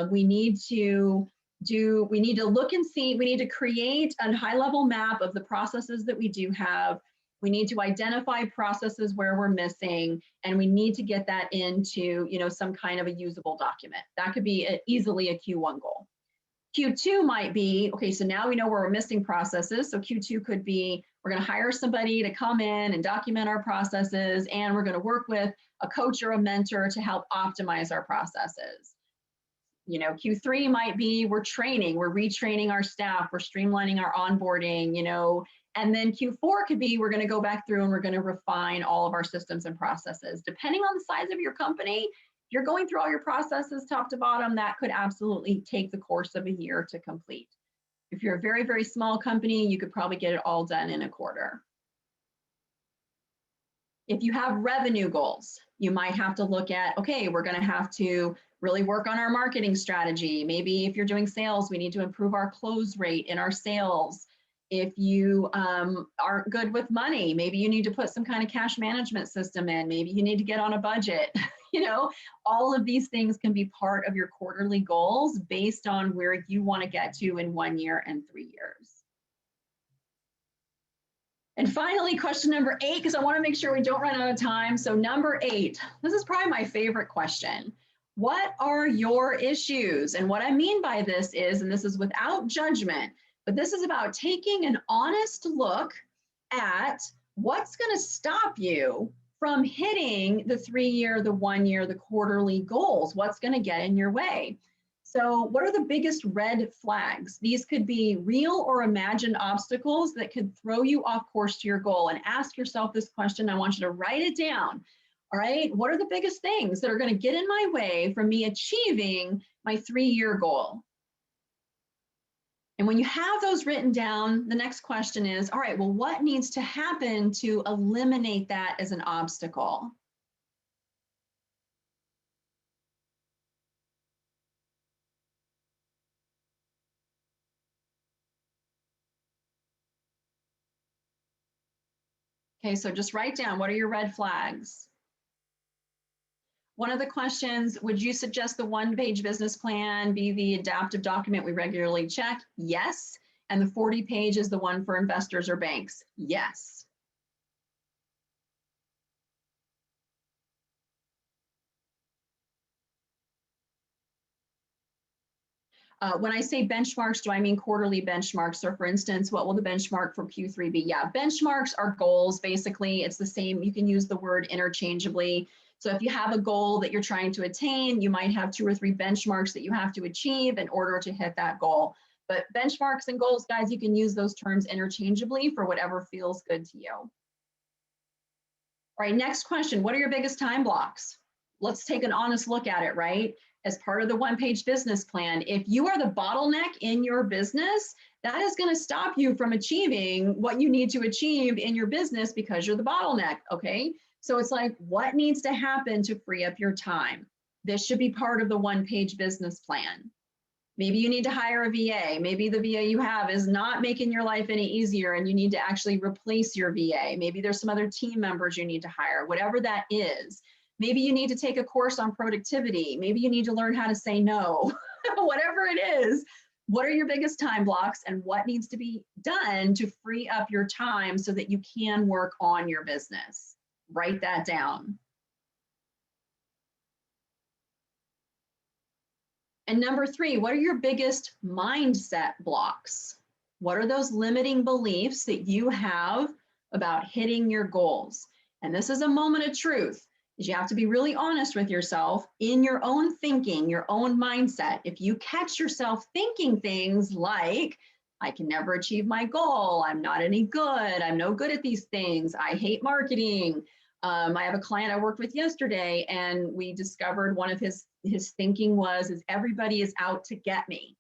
we need to look and see, we need to create a high-level map of the processes that we do have. We need to identify processes where we're missing, and we need to get that into, some kind of a usable document. That could be easily a Q1 goal. Q2 might be, okay, so now we know where we're missing processes. So Q2 could be, we're going to hire somebody to come in and document our processes, and we're going to work with a coach or a mentor to help optimize our processes. Q3 might be, we're retraining our staff, we're streamlining our onboarding, and then Q4 could be, we're going to go back through and we're going to refine all of our systems and processes. Depending on the size of your company, if you're going through all your processes top to bottom, that could absolutely take the course of a year to complete. If you're a very, very small company, you could probably get it all done in a quarter. If you have revenue goals, you might have to look at, okay, we're going to have to really work on our marketing strategy. Maybe if you're doing sales, we need to improve our close rate in our sales. If you aren't good with money, maybe you need to put some kind of cash management system in. Maybe you need to get on a budget. All of these things can be part of your quarterly goals based on where you want to get to in 1 year and 3 years. And finally, question number 8, because I want to make sure we don't run out of time. So number 8, this is probably my favorite question. What are your issues? And what I mean by this is, and this is without judgment, but this is about taking an honest look at what's going to stop you from hitting the 3-year, the 1 year, the quarterly goals. What's going to get in your way? So what are the biggest red flags? These could be real or imagined obstacles that could throw you off course to your goal. And ask yourself this question. I want you to write it down. All right, what are the biggest things that are going to get in my way from me achieving my 3-year goal? And when you have those written down, the next question is, all right, well, what needs to happen to eliminate that as an obstacle? Okay, so just write down, what are your red flags? One of the questions, would you suggest the one-page business plan be the adaptive document we regularly check? Yes. And the 40-page is the one for investors or banks? Yes. When I say benchmarks, do I mean quarterly benchmarks? So for instance, what will the benchmark for Q3 be? Yeah, benchmarks are goals. Basically, it's the same. You can use the word interchangeably. So if you have a goal that you're trying to attain, you might have 2 or 3 benchmarks that you have to achieve in order to hit that goal. But benchmarks and goals, guys, you can use those terms interchangeably for whatever feels good to you. All right, next question. What are your biggest time blocks? Let's take an honest look at it, right? As part of the one-page business plan, if you are the bottleneck in your business, that is going to stop you from achieving what you need to achieve in your business because you're the bottleneck, okay? So it's like, what needs to happen to free up your time? This should be part of the one-page business plan. Maybe you need to hire a VA. Maybe the VA you have is not making your life any easier and you need to actually replace your VA. Maybe there's some other team members you need to hire, whatever that is. Maybe you need to take a course on productivity. Maybe you need to learn how to say no, whatever it is. What are your biggest time blocks and what needs to be done to free up your time so that you can work on your business? Write that down. And number 3, what are your biggest mindset blocks? What are those limiting beliefs that you have about hitting your goals? And this is a moment of truth. Is you have to be really honest with yourself in your own thinking, your own mindset. If you catch yourself thinking things like, I can never achieve my goal, I'm not any good, I'm no good at these things, I hate marketing. I have a client I worked with yesterday and we discovered one of his thinking was, is everybody is out to get me.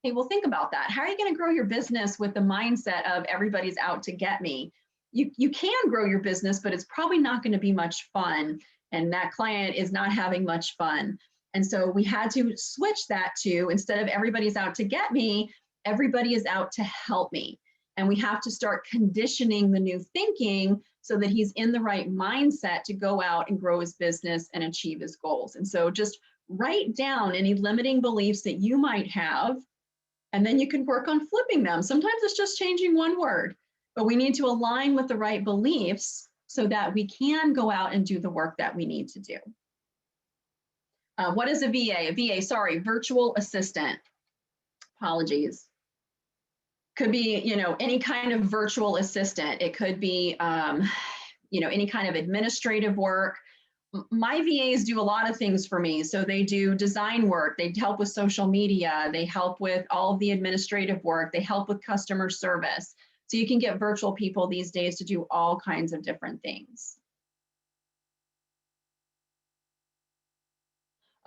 Hey, well, think about that. How are you going to grow your business with the mindset of everybody's out to get me? You can grow your business, but it's probably not going to be much fun. And that client is not having much fun. And so we had to switch that to, instead of everybody's out to get me, everybody is out to help me. And we have to start conditioning the new thinking so that he's in the right mindset to go out and grow his business and achieve his goals. And so just write down any limiting beliefs that you might have, and then you can work on flipping them. Sometimes it's just changing one word. But we need to align with the right beliefs so that we can go out and do the work that we need to do. What is a VA? Virtual assistant. Apologies. Could be, any kind of virtual assistant. It could be, any kind of administrative work. My VAs do a lot of things for me. So they do design work. They help with social media. They help with all of the administrative work. They help with customer service. So you can get virtual people these days to do all kinds of different things.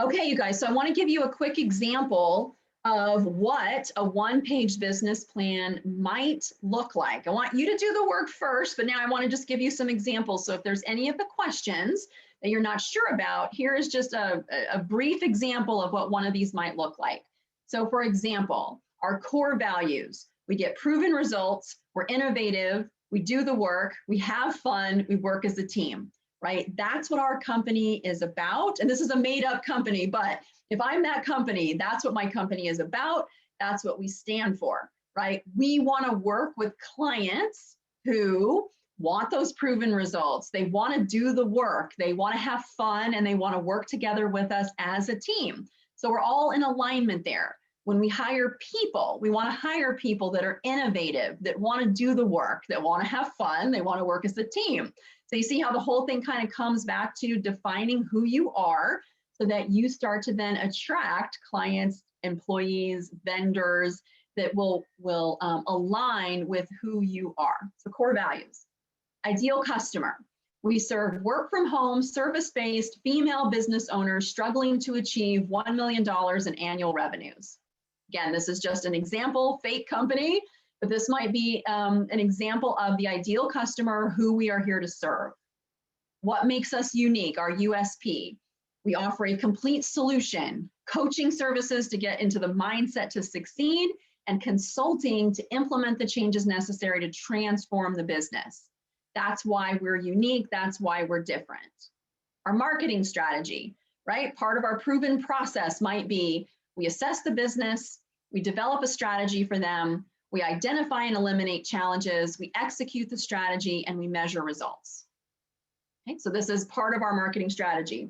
Okay, you guys, so I want to give you a quick example of what a one-page business plan might look like. I want you to do the work first, but now I want to just give you some examples. So if there's any of the questions that you're not sure about, here is just a brief example of what one of these might look like. So for example, our core values. We get proven results, we're innovative, we do the work, we have fun, we work as a team, right? That's what our company is about. And this is a made up company, but if I'm that company, that's what my company is about. That's what we stand for, right? We want to work with clients who want those proven results. They want to do the work, they want to have fun, and they want to work together with us as a team. So we're all in alignment there. When we hire people, we want to hire people that are innovative, that want to do the work, that want to have fun, they want to work as a team. So you see how the whole thing kind of comes back to defining who you are so that you start to then attract clients employees, vendors that will align with who you are. So core values. Ideal customer. We serve work from home, service-based female business owners struggling to achieve $1 million in annual revenues. Again, this is just an example, fake company, but this might be an example of the ideal customer who we are here to serve. What makes us unique, our USP? We offer a complete solution, coaching services to get into the mindset to succeed, and consulting to implement the changes necessary to transform the business. That's why we're unique. That's why we're different. Our marketing strategy, right? Part of our proven process might be we assess the business, we develop a strategy for them, we identify and eliminate challenges, we execute the strategy, and we measure results. Okay, so this is part of our marketing strategy.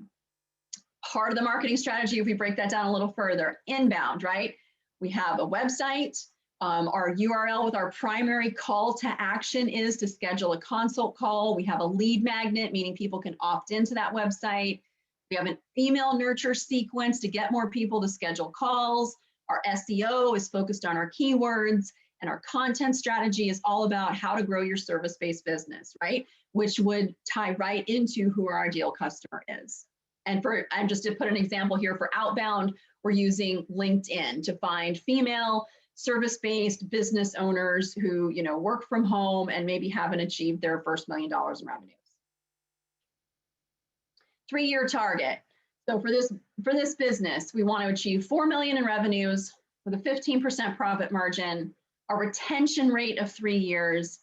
Part of the marketing strategy, if we break that down a little further, inbound, right? We have a website. Our URL with our primary call to action is to schedule a consult call. We have a lead magnet, meaning people can opt into that website. We have an email nurture sequence to get more people to schedule calls. Our SEO is focused on our keywords, and our content strategy is all about how to grow your service-based business, right? Which would tie right into who our ideal customer is. And I'm just to put an example here for outbound, we're using LinkedIn to find female service-based business owners who, work from home and maybe haven't achieved their first $1 million in revenues. 3-year target. So for this business, we want to achieve 4 million in revenues with a 15% profit margin, a retention rate of 3 years,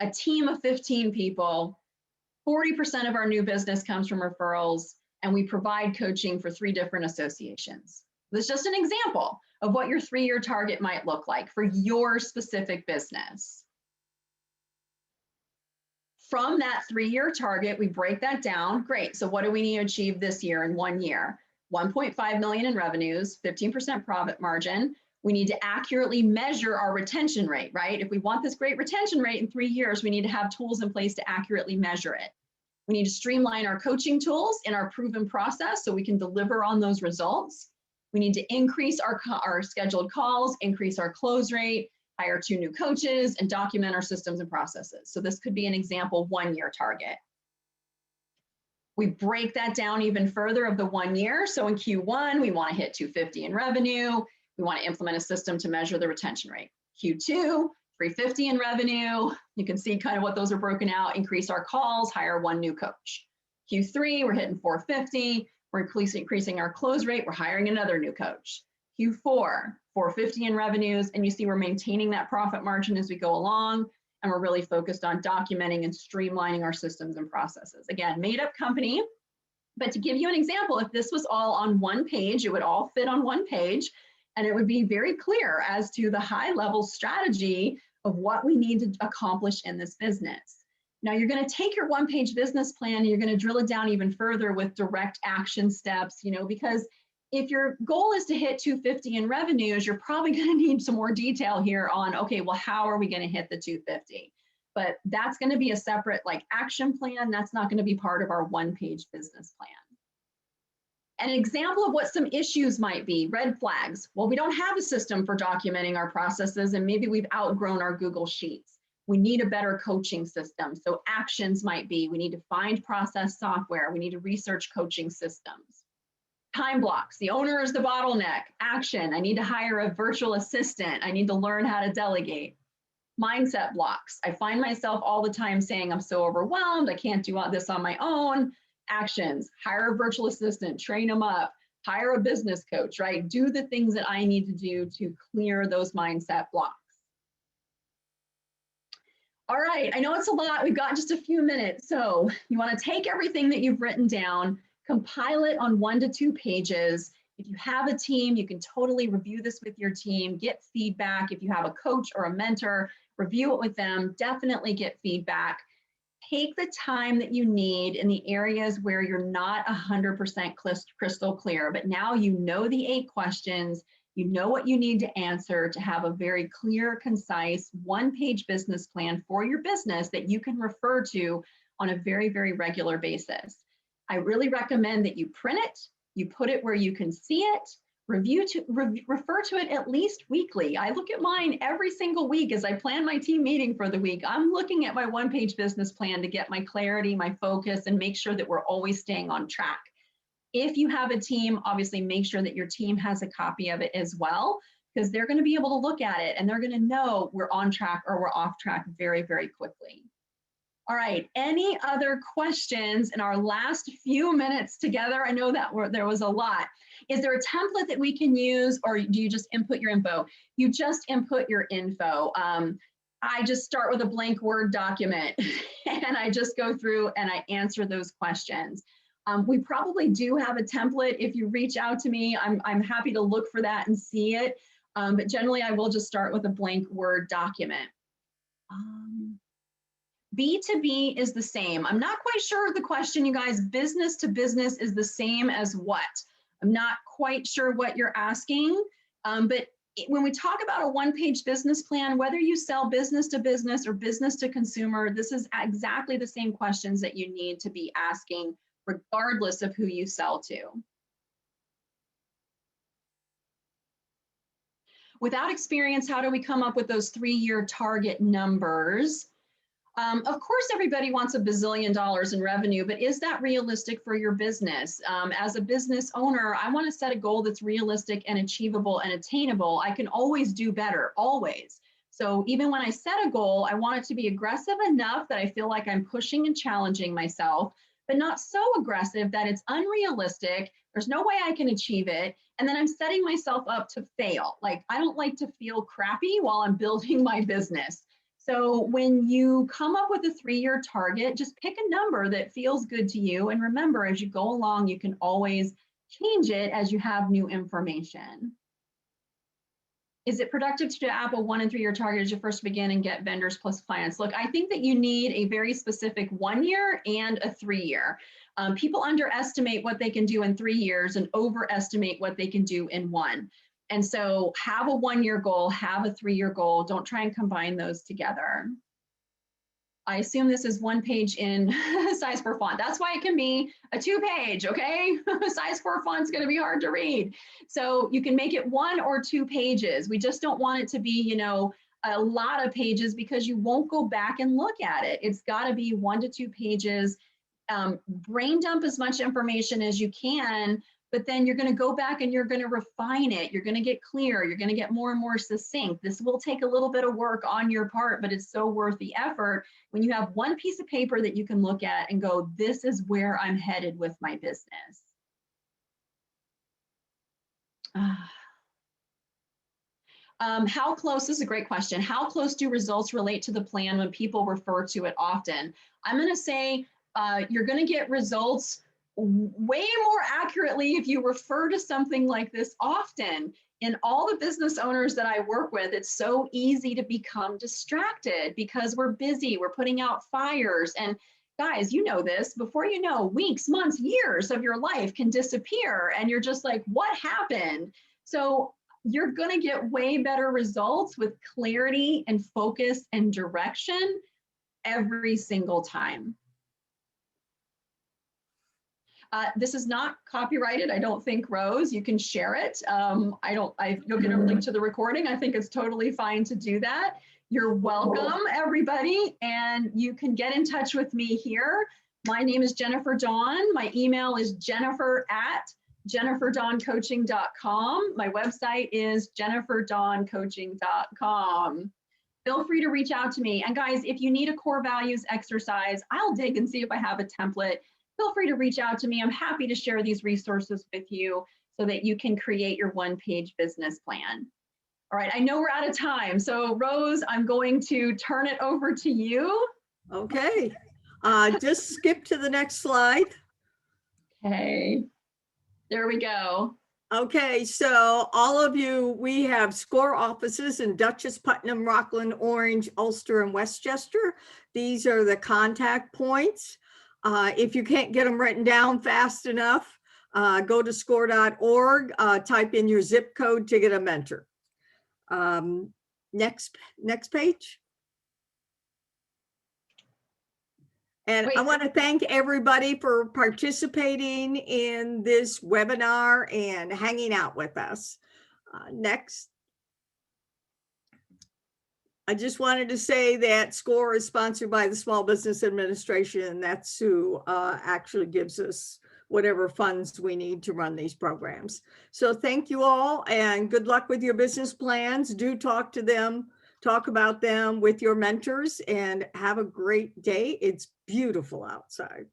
a team of 15 people, 40% of our new business comes from referrals, and we provide coaching for 3 different associations. This is just an example of what your 3-year target might look like for your specific business. From that 3-year target, we break that down. Great. So what do we need to achieve this year in 1 year? 1.5 million in revenues, 15% profit margin. We need to accurately measure our retention rate, right? If we want this great retention rate in 3 years, we need to have tools in place to accurately measure it. We need to streamline our coaching tools in our proven process so we can deliver on those results. We need to increase our scheduled calls, increase our close rate, hire 2 new coaches, and document our systems and processes. So this could be an example 1-year target. We break that down even further of the 1 year. So in Q1, we want to hit 250 in revenue. We want to implement a system to measure the retention rate. Q2, 350 in revenue. You can see kind of what those are broken out. Increase our calls, hire 1 new coach. Q3, we're hitting 450. We're increasing our close rate. We're hiring another new coach. Q4, 450 in revenues. And you see we're maintaining that profit margin as we go along. And we're really focused on documenting and streamlining our systems and processes. Again, made up company. But to give you an example, if this was all on 1 page, it would all fit on 1 page. And it would be very clear as to the high level strategy of what we need to accomplish in this business. Now you're going to take your 1-page business plan and you're going to drill it down even further with direct action steps, because if your goal is to hit 250 in revenues, you're probably going to need some more detail here on, okay, well, how are we going to hit the 250? But that's going to be a separate action plan. That's not going to be part of our 1-page business plan. An example of what some issues might be, red flags. Well, we don't have a system for documenting our processes, and maybe we've outgrown our Google Sheets. We need a better coaching system. So actions might be, we need to find process software. We need to research coaching systems. Time blocks, the owner is the bottleneck. Action, I need to hire a virtual assistant. I need to learn how to delegate. Mindset blocks, I find myself all the time saying, I'm so overwhelmed, I can't do all this on my own. Actions, hire a virtual assistant, train them up, hire a business coach, right? Do the things that I need to do to clear those mindset blocks. All right, I know it's a lot. We've got just a few minutes. So you want to take everything that you've written down, compile it on 1 to 2 pages. If you have a team, you can totally review this with your team, get feedback. If you have a coach or a mentor, review it with them, definitely get feedback. Take the time that you need in the areas where you're not 100% crystal clear, but now you know the 8 questions, you know what you need to answer to have a very clear, concise, 1-page business plan for your business that you can refer to on a very, very regular basis. I really recommend that you print it, you put it where you can see it, refer to it at least weekly. I look at mine every single week as I plan my team meeting for the week. I'm looking at my one-page business plan to get my clarity, my focus, and make sure that we're always staying on track. If you have a team, obviously make sure that your team has a copy of it as well, because they're going to be able to look at it and they're going to know we're on track or we're off track very, very quickly. All right, any other questions in our last few minutes together? I know that there was a lot. Is there a template that we can use, or do you just input your info? You just input your info. I just start with a blank Word document and I just go through and I answer those questions. We probably do have a template. If you reach out to me, I'm happy to look for that and see it. But generally, I will just start with a blank Word document. B2B is the same. I'm not quite sure of the question, you guys. Business to business is the same as what? I'm not quite sure what you're asking, but when we talk about a one-page business plan, whether you sell business to business or business to consumer, this is exactly the same questions that you need to be asking, regardless of who you sell to. Without experience, how do we come up with those 3-year target numbers? Of course, everybody wants $1 bazillion in revenue, but is that realistic for your business? As a business owner, I want to set a goal that's realistic and achievable and attainable. I can always do better, always. So even when I set a goal, I want it to be aggressive enough that I feel like I'm pushing and challenging myself, but not so aggressive that it's unrealistic. There's no way I can achieve it. And then I'm setting myself up to fail. Like, I don't like to feel crappy while I'm building my business. So when you come up with a 3-year target, just pick a number that feels good to you. And remember, as you go along, you can always change it as you have new information. Is it productive to do Apple 1 and 3-year target as you first begin and get vendors plus clients? Look, I think that you need a very specific 1-year and a 3-year. People underestimate what they can do in 3 years and overestimate what they can do in 1. And so have a 1-year goal, have a 3-year goal. Don't try and combine those together. I assume this is 1 page in size 4 font. That's why it can be a 2-page, okay? Size 4 font's gonna be hard to read. So you can make it 1 or 2 pages. We just don't want it to be, you know, a lot of pages because you won't go back and look at it. It's gotta be 1 to 2 pages. Brain dump as much information as you can, but then you're going to go back and you're going to refine it. You're going to get clear. You're going to get more and more succinct. This will take a little bit of work on your part, but it's so worth the effort when you have 1 piece of paper that you can look at and go, this is where I'm headed with my business. How close, this is a great question. How close do results relate to the plan when people refer to it often? I'm going to say you're going to get results way more accurately if you refer to something like this often. In all the business owners that I work with, it's so easy to become distracted because we're busy, we're putting out fires. And guys, you know this, before you know, weeks, months, years of your life can disappear and you're just like, what happened? So you're going to get way better results with clarity and focus and direction every single time. This is not copyrighted, I don't think, Rose. You can share it. You'll get a link to the recording. I think it's totally fine to do that. You're welcome, everybody. And you can get in touch with me here. My name is Jennifer Dawn. My email is jennifer@jenniferdawncoaching.com. My website is jenniferdawncoaching.com. Feel free to reach out to me. And guys, if you need a core values exercise, I'll dig and see if I have a template. Feel free to reach out to me. I'm happy to share these resources with you so that you can create your 1-page business plan. All right, I know we're out of time. So Rose, I'm going to turn it over to you. Okay, just skip to the next slide. Okay, there we go. Okay, so all of you, we have SCORE offices in Dutchess, Putnam, Rockland, Orange, Ulster, and Westchester. These are the contact points. If you can't get them written down fast enough, go to score.org, type in your zip code to get a mentor. Next page. And I Wait. want to thank everybody for participating in this webinar and hanging out with us. Next. I just wanted to say that SCORE is sponsored by the Small Business Administration. That's who actually gives us whatever funds we need to run these programs. So thank you all and good luck with your business plans. Do talk to them, talk about them with your mentors, and have a great day. It's beautiful outside.